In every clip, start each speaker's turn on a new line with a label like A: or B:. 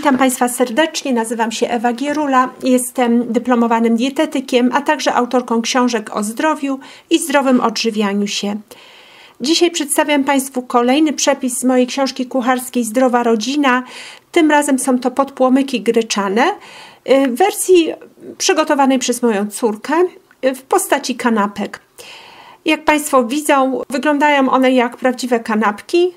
A: Witam Państwa serdecznie, nazywam się Ewa Gierula, jestem dyplomowanym dietetykiem, a także autorką książek o zdrowiu i zdrowym odżywianiu się. Dzisiaj przedstawiam Państwu kolejny przepis z mojej książki kucharskiej Zdrowa Rodzina. Tym razem są to podpłomyki gryczane w wersji przygotowanej przez moją córkę w postaci kanapek. Jak Państwo widzą, wyglądają one jak prawdziwe kanapki.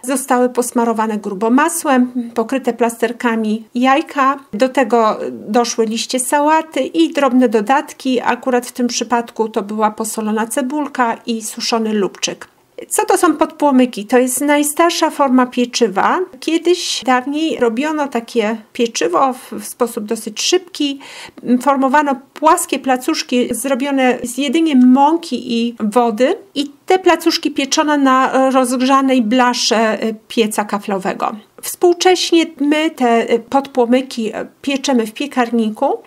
A: Zostały posmarowane grubo masłem, pokryte plasterkami jajka. Do tego doszły liście sałaty i drobne dodatki. Akurat w tym przypadku to była posolona cebulka i suszony lubczyk. Co to są podpłomyki? To jest najstarsza forma pieczywa. Kiedyś dawniej robiono takie pieczywo w sposób dosyć szybki. Formowano płaskie placuszki zrobione z jedynie mąki i wody i te placuszki pieczono na rozgrzanej blasze pieca kaflowego. Współcześnie my te podpłomyki pieczemy w piekarniku.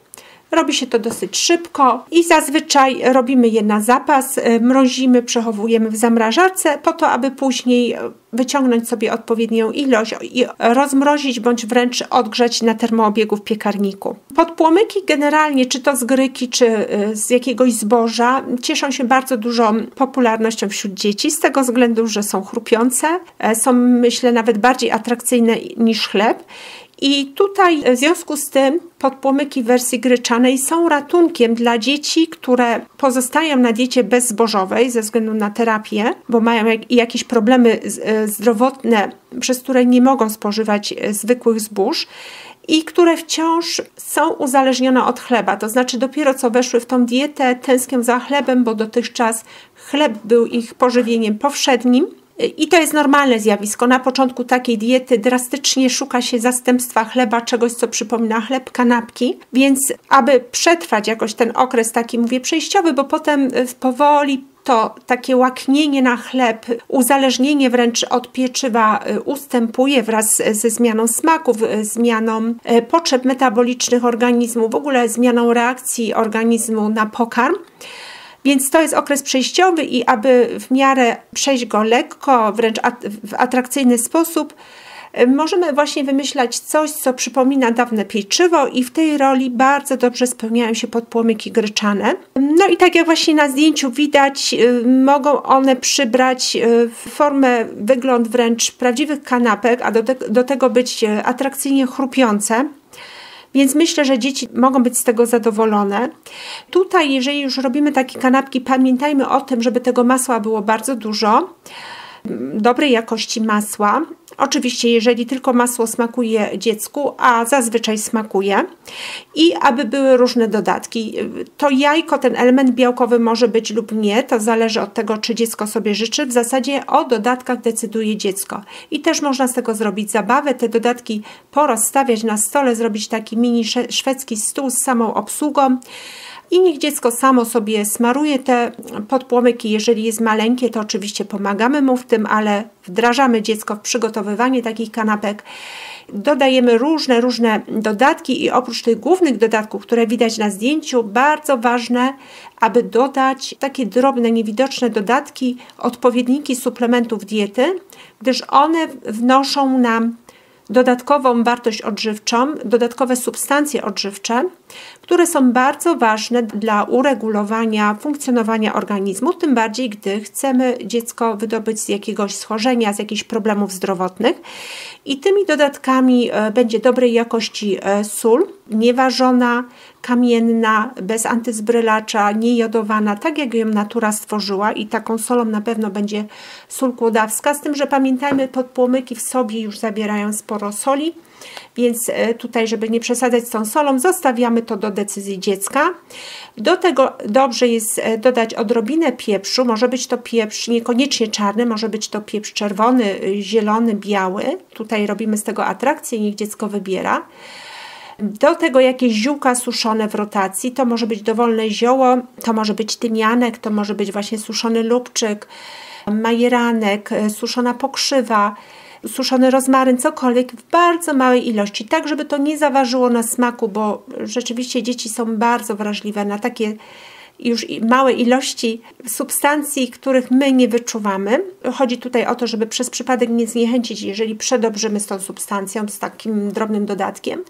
A: Robi się to dosyć szybko i zazwyczaj robimy je na zapas, mrozimy, przechowujemy w zamrażarce po to, aby później wyciągnąć sobie odpowiednią ilość i rozmrozić bądź wręcz odgrzać na termoobiegu w piekarniku. Podpłomyki generalnie, czy to z gryki, czy z jakiegoś zboża, cieszą się bardzo dużą popularnością wśród dzieci z tego względu, że są chrupiące, są, myślę, nawet bardziej atrakcyjne niż chleb. I tutaj w związku z tym podpłomyki w wersji gryczanej są ratunkiem dla dzieci, które pozostają na diecie bezzbożowej ze względu na terapię, bo mają jakieś problemy zdrowotne, przez które nie mogą spożywać zwykłych zbóż i które wciąż są uzależnione od chleba, to znaczy dopiero co weszły w tą dietę, tęsknią za chlebem, bo dotychczas chleb był ich pożywieniem powszednim. I to jest normalne zjawisko. Na początku takiej diety drastycznie szuka się zastępstwa chleba, czegoś co przypomina chleb, kanapki. Więc aby przetrwać jakoś ten okres taki, mówię, przejściowy, bo potem powoli to takie łaknienie na chleb, uzależnienie wręcz od pieczywa ustępuje wraz ze zmianą smaków, zmianą potrzeb metabolicznych organizmu, w ogóle zmianą reakcji organizmu na pokarm. Więc to jest okres przejściowy i aby w miarę przejść go lekko, wręcz w atrakcyjny sposób, możemy właśnie wymyślać coś, co przypomina dawne pieczywo i w tej roli bardzo dobrze spełniają się podpłomyki gryczane. No i tak jak właśnie na zdjęciu widać, mogą one przybrać formę, wygląd wręcz prawdziwych kanapek, a do tego być atrakcyjnie chrupiące. Więc myślę, że dzieci mogą być z tego zadowolone. Tutaj, jeżeli już robimy takie kanapki, pamiętajmy o tym, żeby tego masła było bardzo dużo, dobrej jakości masła. Oczywiście, jeżeli tylko masło smakuje dziecku, a zazwyczaj smakuje, i aby były różne dodatki. To jajko, ten element białkowy może być lub nie, to zależy od tego, czy dziecko sobie życzy. W zasadzie o dodatkach decyduje dziecko. I też można z tego zrobić zabawę, te dodatki porozstawiać na stole, zrobić taki mini szwedzki stół z samą obsługą. I niech dziecko samo sobie smaruje te podpłomyki. Jeżeli jest maleńkie, to oczywiście pomagamy mu w tym, ale wdrażamy dziecko w przygotowywanie takich kanapek. Dodajemy różne dodatki i oprócz tych głównych dodatków, które widać na zdjęciu, bardzo ważne, aby dodać takie drobne, niewidoczne dodatki, odpowiedniki suplementów diety, gdyż one wnoszą nam dodatkową wartość odżywczą, dodatkowe substancje odżywcze, które są bardzo ważne dla uregulowania funkcjonowania organizmu, tym bardziej gdy chcemy dziecko wydobyć z jakiegoś schorzenia, z jakichś problemów zdrowotnych. I tymi dodatkami będzie dobrej jakości sól, nieważona, kamienna, bez antyzbrylacza, niejodowana, tak jak ją natura stworzyła, i taką solą na pewno będzie sól kłodawska, z tym, że pamiętajmy, podpłomyki w sobie już zawierają sporo soli, więc tutaj, żeby nie przesadzać z tą solą, zostawiamy to do decyzji dziecka. Do tego dobrze jest dodać odrobinę pieprzu, może być to pieprz niekoniecznie czarny, może być to pieprz czerwony, zielony, biały. Tutaj robimy z tego atrakcję, niech dziecko wybiera. Do tego jakieś ziółka suszone w rotacji, to może być dowolne zioło, to może być tymianek, to może być właśnie suszony lubczyk, majeranek, suszona pokrzywa, suszony rozmaryn, cokolwiek w bardzo małej ilości, tak żeby to nie zaważyło na smaku, bo rzeczywiście dzieci są bardzo wrażliwe na takie już małe ilości substancji, których my nie wyczuwamy. Chodzi tutaj o to, żeby przez przypadek nie zniechęcić, jeżeli przedobrzymy z tą substancją, z takim drobnym dodatkiem.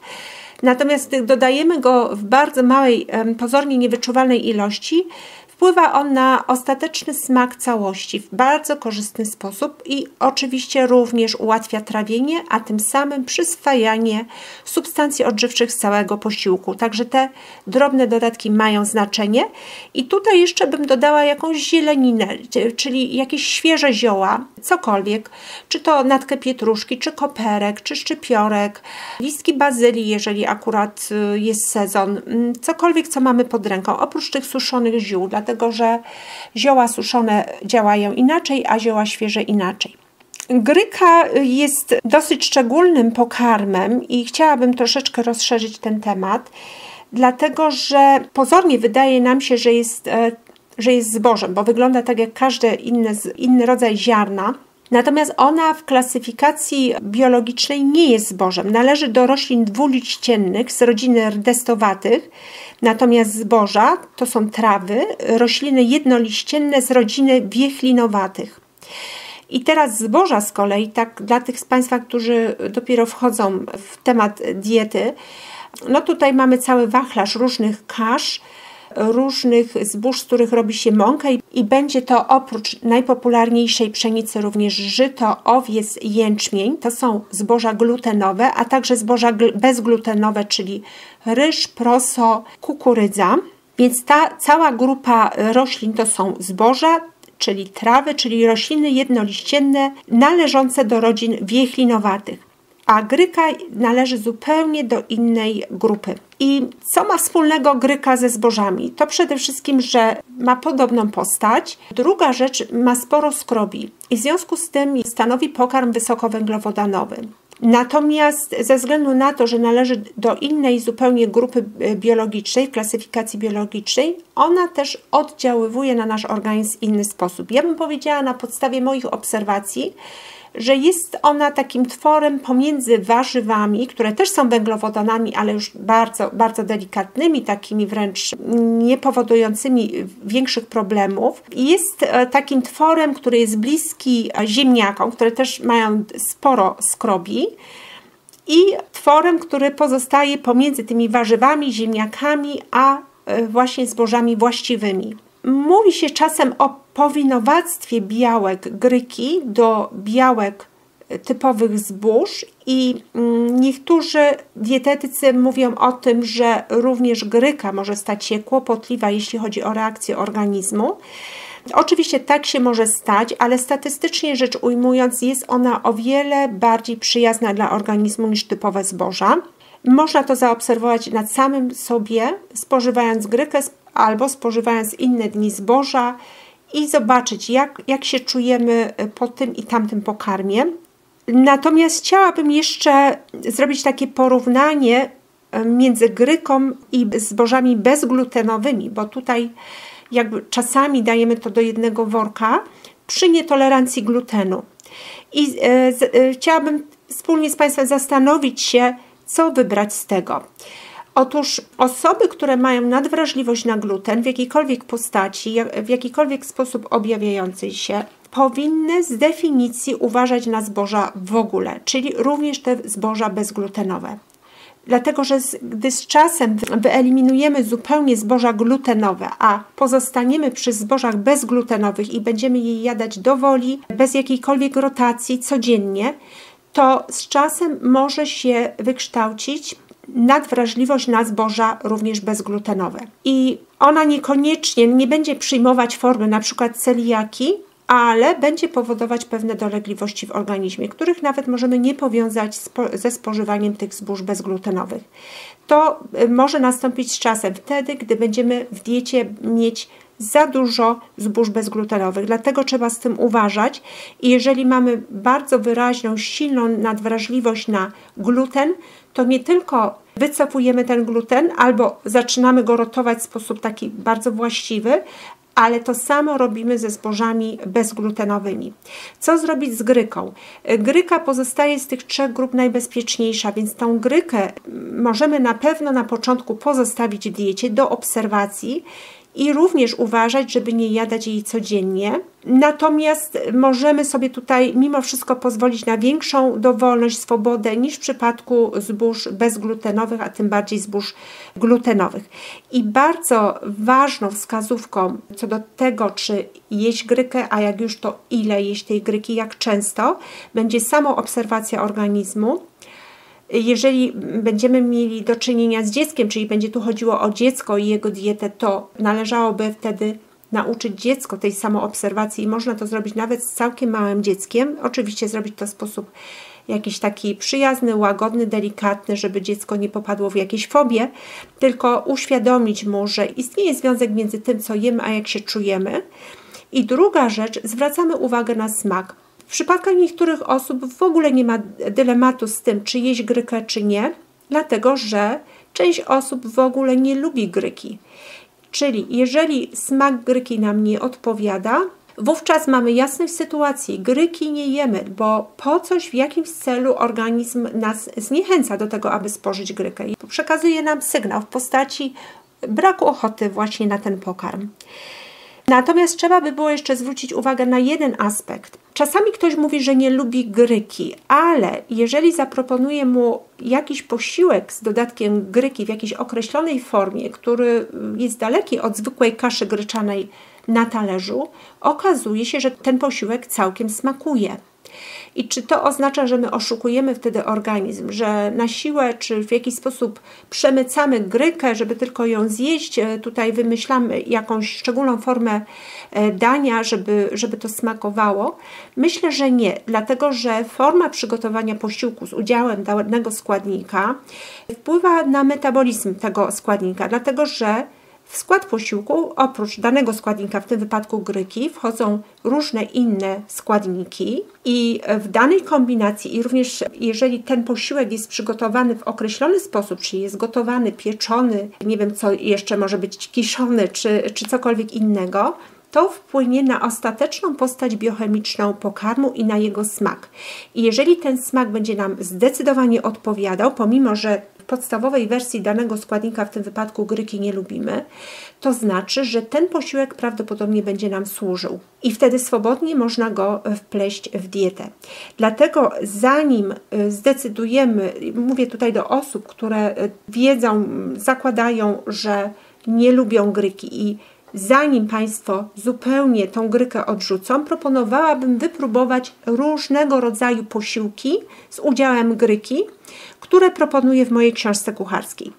A: Natomiast gdy dodajemy go w bardzo małej, pozornie niewyczuwalnej ilości, wpływa on na ostateczny smak całości w bardzo korzystny sposób i oczywiście również ułatwia trawienie, a tym samym przyswajanie substancji odżywczych z całego posiłku. Także te drobne dodatki mają znaczenie. I tutaj jeszcze bym dodała jakąś zieleninę, czyli jakieś świeże zioła, cokolwiek, czy to natkę pietruszki, czy koperek, czy szczypiorek, listki bazylii, jeżeli akurat jest sezon, cokolwiek, co mamy pod ręką, oprócz tych suszonych ziół, dlatego że zioła suszone działają inaczej, a zioła świeże inaczej. Gryka jest dosyć szczególnym pokarmem i chciałabym troszeczkę rozszerzyć ten temat, dlatego że pozornie wydaje nam się, że jest zbożem, bo wygląda tak jak każdy inny rodzaj ziarna. Natomiast ona w klasyfikacji biologicznej nie jest zbożem. Należy do roślin dwuliściennych z rodziny rdestowatych, natomiast zboża to są trawy, rośliny jednoliścienne z rodziny wiechlinowatych. I teraz zboża z kolei, tak dla tych z Państwa, którzy dopiero wchodzą w temat diety, no tutaj mamy cały wachlarz różnych kasz, różnych zbóż, z których robi się mąkę i będzie to oprócz najpopularniejszej pszenicy również żyto, owiec, jęczmień. To są zboża glutenowe, a także zboża bezglutenowe, czyli ryż, proso, kukurydza. Więc ta cała grupa roślin to są zboża, czyli trawy, czyli rośliny jednoliścienne należące do rodzin wiechlinowatych. A gryka należy zupełnie do innej grupy. I co ma wspólnego gryka ze zbożami? To przede wszystkim, że ma podobną postać. Druga rzecz, ma sporo skrobi i w związku z tym stanowi pokarm wysokowęglowodanowy. Natomiast ze względu na to, że należy do innej zupełnie grupy biologicznej, klasyfikacji biologicznej, ona też oddziaływuje na nasz organizm w inny sposób. Ja bym powiedziała na podstawie moich obserwacji, że jest ona takim tworem pomiędzy warzywami, które też są węglowodanami, ale już bardzo, bardzo delikatnymi, takimi wręcz nie powodującymi większych problemów. Jest takim tworem, który jest bliski ziemniakom, które też mają sporo skrobi, i tworem, który pozostaje pomiędzy tymi warzywami, ziemniakami, a właśnie zbożami właściwymi. Mówi się czasem o powinowactwie białek gryki do białek typowych zbóż i niektórzy dietetycy mówią o tym, że również gryka może stać się kłopotliwa, jeśli chodzi o reakcję organizmu. Oczywiście tak się może stać, ale statystycznie rzecz ujmując, jest ona o wiele bardziej przyjazna dla organizmu niż typowe zboża. Można to zaobserwować na samym sobie, spożywając grykę albo spożywając inne dni zboża i zobaczyć, jak się czujemy po tym i tamtym pokarmie. Natomiast chciałabym jeszcze zrobić takie porównanie między gryką i zbożami bezglutenowymi, bo tutaj jakby czasami dajemy to do jednego worka przy nietolerancji glutenu. I chciałabym wspólnie z Państwem zastanowić się, co wybrać z tego. Otóż osoby, które mają nadwrażliwość na gluten w jakiejkolwiek postaci, w jakikolwiek sposób objawiający się, powinny z definicji uważać na zboża w ogóle, czyli również te zboża bezglutenowe. Dlatego, że gdy z czasem wyeliminujemy zupełnie zboża glutenowe, a pozostaniemy przy zbożach bezglutenowych i będziemy je jadać do woli, bez jakiejkolwiek rotacji codziennie, to z czasem może się wykształcić nadwrażliwość na zboża również bezglutenowe. I ona niekoniecznie nie będzie przyjmować formy na przykład celiaki, ale będzie powodować pewne dolegliwości w organizmie, których nawet możemy nie powiązać ze spożywaniem tych zbóż bezglutenowych. To może nastąpić z czasem wtedy, gdy będziemy w diecie mieć za dużo zbóż bezglutenowych. Dlatego trzeba z tym uważać. I jeżeli mamy bardzo wyraźną, silną nadwrażliwość na gluten, to nie tylko wycofujemy ten gluten albo zaczynamy go rotować w sposób taki bardzo właściwy, ale to samo robimy ze zbożami bezglutenowymi. Co zrobić z gryką? Gryka pozostaje z tych trzech grup najbezpieczniejsza, więc tą grykę możemy na pewno na początku pozostawić w diecie do obserwacji i również uważać, żeby nie jadać jej codziennie. Natomiast możemy sobie tutaj mimo wszystko pozwolić na większą dowolność, swobodę niż w przypadku zbóż bezglutenowych, a tym bardziej zbóż glutenowych. I bardzo ważną wskazówką co do tego, czy jeść grykę, a jak już to ile jeść tej gryki, jak często, będzie samoobserwacja organizmu. Jeżeli będziemy mieli do czynienia z dzieckiem, czyli będzie tu chodziło o dziecko i jego dietę, to należałoby wtedy nauczyć dziecko tej samoobserwacji i można to zrobić nawet z całkiem małym dzieckiem. Oczywiście zrobić to w sposób jakiś taki przyjazny, łagodny, delikatny, żeby dziecko nie popadło w jakieś fobie, tylko uświadomić mu, że istnieje związek między tym, co jemy, a jak się czujemy. I druga rzecz, zwracamy uwagę na smak. W przypadkach niektórych osób w ogóle nie ma dylematu z tym, czy jeść grykę, czy nie, dlatego że część osób w ogóle nie lubi gryki. Czyli jeżeli smak gryki nam nie odpowiada, wówczas mamy jasność sytuacji. Gryki nie jemy, bo po coś w jakimś celu organizm nas zniechęca do tego, aby spożyć grykę. I przekazuje nam sygnał w postaci braku ochoty właśnie na ten pokarm. Natomiast trzeba by było jeszcze zwrócić uwagę na jeden aspekt. Czasami ktoś mówi, że nie lubi gryki, ale jeżeli zaproponuję mu jakiś posiłek z dodatkiem gryki w jakiejś określonej formie, który jest daleki od zwykłej kaszy gryczanej na talerzu, okazuje się, że ten posiłek całkiem smakuje. I czy to oznacza, że my oszukujemy wtedy organizm, że na siłę czy w jakiś sposób przemycamy grykę, żeby tylko ją zjeść, tutaj wymyślamy jakąś szczególną formę dania, żeby to smakowało? Myślę, że nie, dlatego że forma przygotowania posiłku z udziałem danego składnika wpływa na metabolizm tego składnika, dlatego że w skład posiłku oprócz danego składnika, w tym wypadku gryki, wchodzą różne inne składniki i w danej kombinacji i również jeżeli ten posiłek jest przygotowany w określony sposób, czyli jest gotowany, pieczony, nie wiem co jeszcze może być, kiszony czy cokolwiek innego, to wpłynie na ostateczną postać biochemiczną pokarmu i na jego smak. I jeżeli ten smak będzie nam zdecydowanie odpowiadał, pomimo że w podstawowej wersji danego składnika, w tym wypadku gryki, nie lubimy, to znaczy, że ten posiłek prawdopodobnie będzie nam służył i wtedy swobodnie można go wpleść w dietę. Dlatego zanim zdecydujemy, mówię tutaj do osób, które wiedzą, zakładają, że nie lubią gryki i zanim Państwo zupełnie tą grykę odrzucą, proponowałabym wypróbować różnego rodzaju posiłki z udziałem gryki, które proponuję w mojej książce kucharskiej.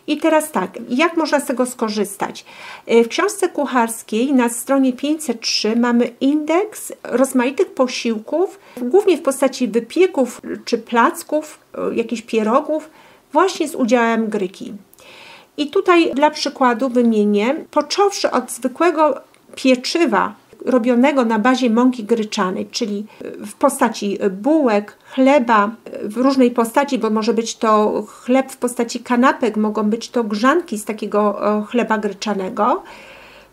A: I teraz tak, jak można z tego skorzystać? W książce kucharskiej na stronie 503 mamy indeks rozmaitych posiłków, głównie w postaci wypieków czy placków, jakichś pierogów, właśnie z udziałem gryki. I tutaj dla przykładu wymienię, począwszy od zwykłego pieczywa robionego na bazie mąki gryczanej, czyli w postaci bułek, chleba, w różnej postaci, bo może być to chleb w postaci kanapek, mogą być to grzanki z takiego chleba gryczanego.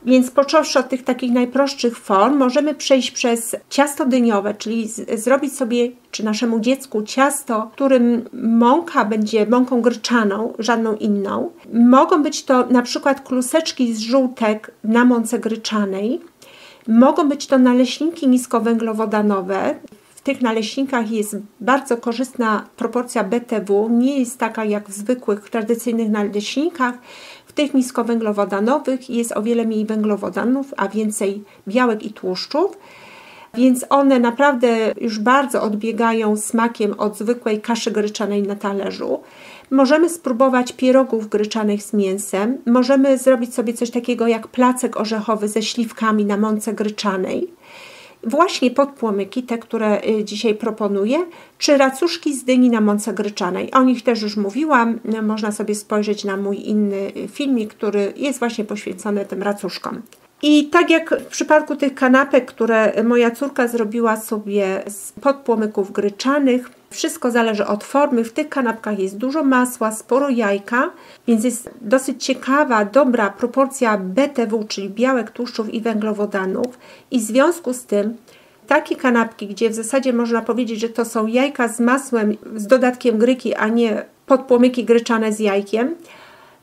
A: Więc począwszy od tych takich najprostszych form, możemy przejść przez ciasto dyniowe, czyli zrobić sobie, czy naszemu dziecku ciasto, w którym mąka będzie mąką gryczaną, żadną inną. Mogą być to na przykład kluseczki z żółtek na mące gryczanej. Mogą być to naleśniki niskowęglowodanowe. W tych naleśnikach jest bardzo korzystna proporcja BTW, nie jest taka jak w zwykłych, tradycyjnych naleśnikach. W tych niskowęglowodanowych jest o wiele mniej węglowodanów, a więcej białek i tłuszczów, więc one naprawdę już bardzo odbiegają smakiem od zwykłej kaszy gryczanej na talerzu. Możemy spróbować pierogów gryczanych z mięsem, możemy zrobić sobie coś takiego jak placek orzechowy ze śliwkami na mące gryczanej. Właśnie podpłomyki, te, które dzisiaj proponuję, czy racuszki z dyni na mące gryczanej. O nich też już mówiłam, można sobie spojrzeć na mój inny filmik, który jest właśnie poświęcony tym racuszkom. I tak jak w przypadku tych kanapek, które moja córka zrobiła sobie z podpłomyków gryczanych, wszystko zależy od formy. W tych kanapkach jest dużo masła, sporo jajka, więc jest dosyć ciekawa, dobra proporcja BTW, czyli białek, tłuszczów i węglowodanów. I w związku z tym takie kanapki, gdzie w zasadzie można powiedzieć, że to są jajka z masłem, z dodatkiem gryki, a nie podpłomyki gryczane z jajkiem,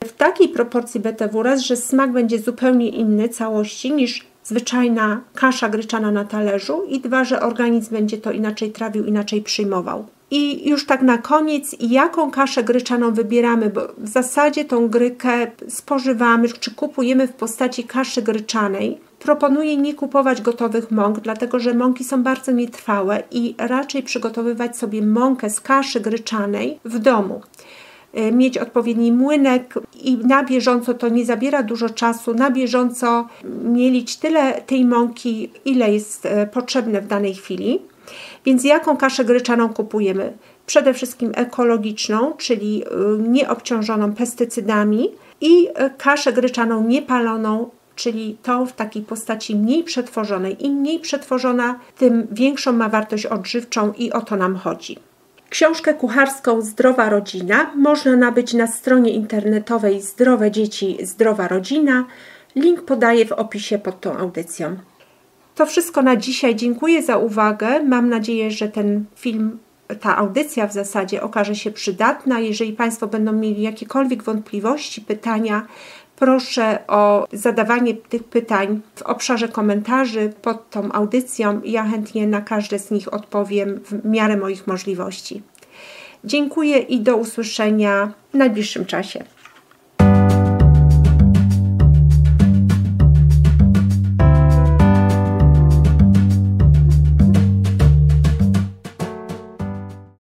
A: w takiej proporcji BTW, raz, że smak będzie zupełnie inny całości niż zwyczajna kasza gryczana na talerzu i dwa, że organizm będzie to inaczej trawił, inaczej przyjmował. I już tak na koniec, jaką kaszę gryczaną wybieramy, bo w zasadzie tą grykę spożywamy czy kupujemy w postaci kaszy gryczanej. Proponuję nie kupować gotowych mąk, dlatego że mąki są bardzo nietrwałe i raczej przygotowywać sobie mąkę z kaszy gryczanej w domu. Mieć odpowiedni młynek i na bieżąco, to nie zabiera dużo czasu, na bieżąco mielić tyle tej mąki, ile jest potrzebne w danej chwili. Więc jaką kaszę gryczaną kupujemy? Przede wszystkim ekologiczną, czyli nieobciążoną pestycydami, i kaszę gryczaną niepaloną, czyli tą w takiej postaci mniej przetworzonej. Im mniej przetworzona, tym większą ma wartość odżywczą i o to nam chodzi. Książkę kucharską Zdrowa Rodzina można nabyć na stronie internetowej Zdrowe Dzieci, Zdrowa Rodzina. Link podaję w opisie pod tą audycją. To wszystko na dzisiaj. Dziękuję za uwagę. Mam nadzieję, że ten film, ta audycja w zasadzie okaże się przydatna. Jeżeli Państwo będą mieli jakiekolwiek wątpliwości, pytania, proszę o zadawanie tych pytań w obszarze komentarzy pod tą audycją. Ja chętnie na każde z nich odpowiem w miarę moich możliwości. Dziękuję i do usłyszenia w najbliższym czasie.